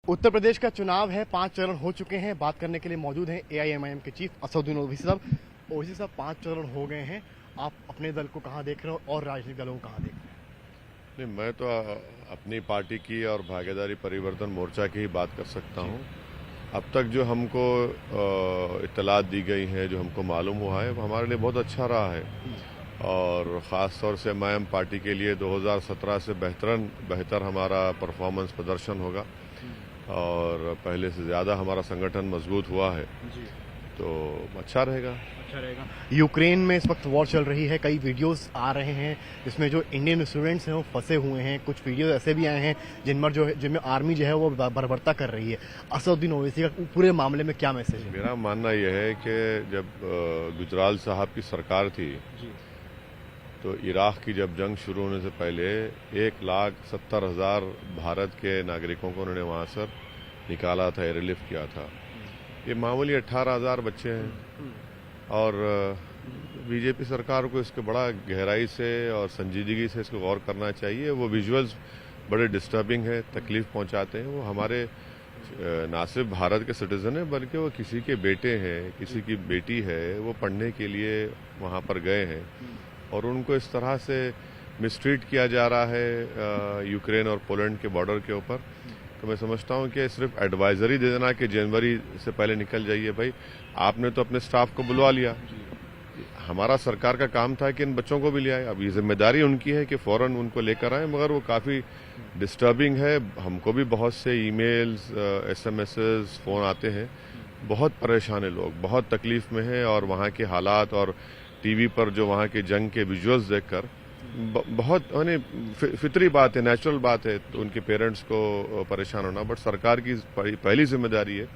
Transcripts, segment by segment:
उत्तर प्रदेश का चुनाव है, 5 चरण हो चुके हैं। बात करने के लिए मौजूद हैं एआईएमआईएम के चीफ असदुद्दीन ओवैसी साहब। ओवैसी साहब, 5 चरण हो गए हैं, आप अपने दल को कहाँ देख रहे हो और राजनीतिक दलों को कहाँ देख रहे हैं? नहीं, मैं तो अपनी पार्टी की और भागीदारी परिवर्तन मोर्चा की ही बात कर सकता हूँ। अब तक जो हमको इत्तलात दी गई हैं, जो हमको मालूम हुआ है, वो हमारे लिए बहुत अच्छा रहा है। और ख़ास तौर से एमआईएम पार्टी के लिए 2017 से बेहतर हमारा परफॉर्मेंस प्रदर्शन होगा और पहले से ज़्यादा हमारा संगठन मजबूत हुआ है, तो अच्छा रहेगा। यूक्रेन में इस वक्त वॉर चल रही है, कई वीडियोस आ रहे हैं जिसमें जो इंडियन स्टूडेंट्स हैं वो फंसे हुए हैं। कुछ वीडियोस ऐसे भी आए हैं जिनमें आर्मी जो है वो बर्बरता कर रही है। असदुद्दीन ओवैसी का पूरे मामले में क्या मैसेज है? मेरा मानना यह है कि जब गुजराल साहब की सरकार थी तो इराक की जब जंग शुरू होने से पहले 1,70,000 भारत के नागरिकों को उन्होंने वहां से निकाला था, एयरलिफ्ट किया था। ये मामूली 18,000 बच्चे हैं और बीजेपी सरकार को इसके बड़ा गहराई से और संजीदगी से इसको गौर करना चाहिए। वो विजुअल्स बड़े डिस्टर्बिंग है, तकलीफ पहुंचाते हैं। वो हमारे ना सिर्फ भारत के सिटीजन हैं बल्कि वो किसी के बेटे हैं, किसी की बेटी है, वो पढ़ने के लिए वहां पर गए हैं और उनको इस तरह से मिसट्रीट किया जा रहा है यूक्रेन और पोलैंड के बॉर्डर के ऊपर। तो मैं समझता हूं कि सिर्फ एडवाइजरी दे देना कि जनवरी से पहले निकल जाइए, भाई आपने तो अपने स्टाफ को बुलवा लिया। हमारा सरकार का काम था कि इन बच्चों को भी ले आए। अब ये जिम्मेदारी उनकी है कि फौरन उनको लेकर आए, मगर वो काफ़ी डिस्टर्बिंग है। हमको भी बहुत से ईमेल्स, एसएमएसेस, फ़ोन आते हैं। बहुत परेशान है लोग, बहुत तकलीफ में हैं और वहाँ के हालात और टीवी पर जो वहाँ के जंग के विजुअल्स देखकर बहुत फितरी बात है, नेचुरल बात है तो उनके पेरेंट्स को परेशान होना। बट सरकार की पहली जिम्मेदारी है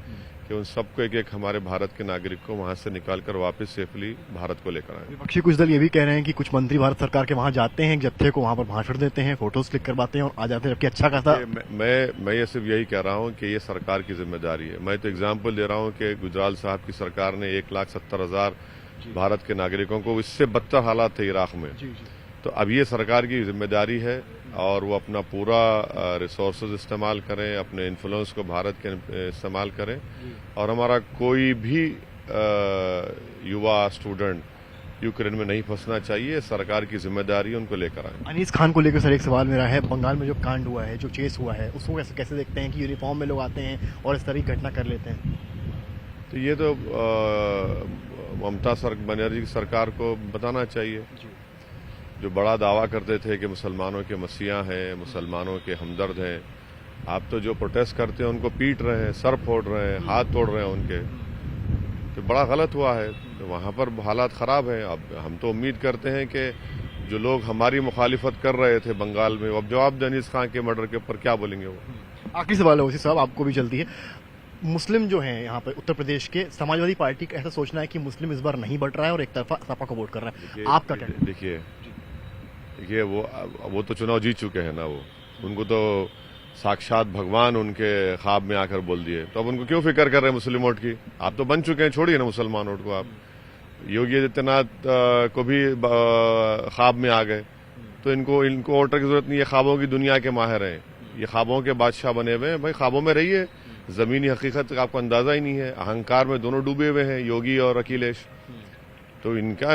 कि उन सबको एक हमारे भारत के नागरिक को वहां से निकालकर वापस सेफली भारत को लेकर आए। विपक्षी कुछ दल ये भी कह रहे हैं कि कुछ मंत्री भारत सरकार के वहां जाते हैं, जत्थे को वहां पर भाषण देते हैं, फोटोज क्लिक करवाते हैं और आ जाते हैं, जबकि अच्छा खासा। मैं ये सिर्फ यही कह रहा हूँ कि ये सरकार की जिम्मेदारी है। मैं तो एग्जाम्पल दे रहा हूँ कि गुजराल साहब की सरकार ने 1,70,000 भारत के नागरिकों को, इससे बदतर हालात थे इराक में, तो अब ये सरकार की जिम्मेदारी है और वो अपना पूरा रिसोर्सेज इस्तेमाल करें, अपने इन्फ्लुएंस को भारत के इस्तेमाल करें और हमारा कोई भी युवा स्टूडेंट यूक्रेन में नहीं फंसना चाहिए। सरकार की जिम्मेदारी उनको लेकर आए। अनीस खान को लेकर सर एक सवाल मेरा है, बंगाल में जो कांड हुआ है, जो चेस हुआ है, उसको कैसे देखते हैं कि यूनिफॉर्म में लोग आते हैं और इस तरह की घटना कर लेते हैं? तो ये तो ममता बनर्जी की सरकार को बताना चाहिए। जो बड़ा दावा करते थे कि मुसलमानों के मसीहा हैं, मुसलमानों के हमदर्द हैं, आप तो जो प्रोटेस्ट करते हैं उनको पीट रहे हैं, सर फोड़ रहे हैं, हाथ तोड़ रहे हैं उनके, तो बड़ा गलत हुआ है। तो वहाँ पर हालात ख़राब हैं। अब हम तो उम्मीद करते हैं कि जो लोग हमारी मुखालिफत कर रहे थे बंगाल में, अब जवाब दें अनीस खान के मर्डर के ऊपर क्या बोलेंगे वो। आखिरी सवाल है ओवैसी साहब, आपको भी जल्दी है। मुस्लिम जो हैं यहाँ पर उत्तर प्रदेश के, समाजवादी पार्टी का ऐसा सोचना है कि मुस्लिम इस बार नहीं बढ़ रहा है और एक तरफा सपा को वोट कर रहा है, आपका क्या? देखिए वो तो चुनाव जीत चुके हैं ना, वो उनको तो साक्षात भगवान उनके ख्वाब में आकर बोल दिए, तो अब उनको क्यों फिक्र कर रहे हैं मुस्लिम वोट की? आप तो बन चुके हैं, छोड़िए ना मुसलमान वोट को। आप योगी आदित्यनाथ को भी ख्वाब में आ गए, तो इनको वोटर की जरूरत नहीं है। ख्वाबों की दुनिया के माहिर हैं, ये ख्वाबों के बादशाह बने हुए हैं। भाई ख्वाबों में रहिए, जमीनी हकीकत का आपको अंदाजा ही नहीं है। अहंकार में दोनों डूबे हुए हैं, योगी और अखिलेश। तो इनका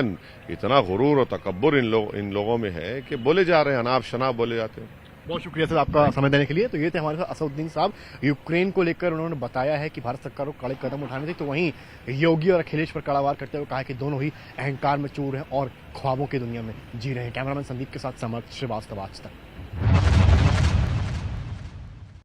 इतना गुरूर और तकब्बुर इन लोगों में है कि बोले जा रहे हैं, अनाप शनाप बोले जाते हैं। बहुत शुक्रिया सर आपका समय देने के लिए। तो ये थे हमारे साथ असदुद्दीन साहब। यूक्रेन को लेकर उन्होंने बताया है कि भारत सरकार को कड़े कदम उठाने चाहिए, तो वहीं योगी और अखिलेश पर कड़ा वार करते हुए कहा कि दोनों ही अहंकार में चूर हैं और ख्वाबों की दुनिया में जी रहे हैं। कैमरामैन संदीप के साथ समर्थ श्रीवास्तव, आज तक।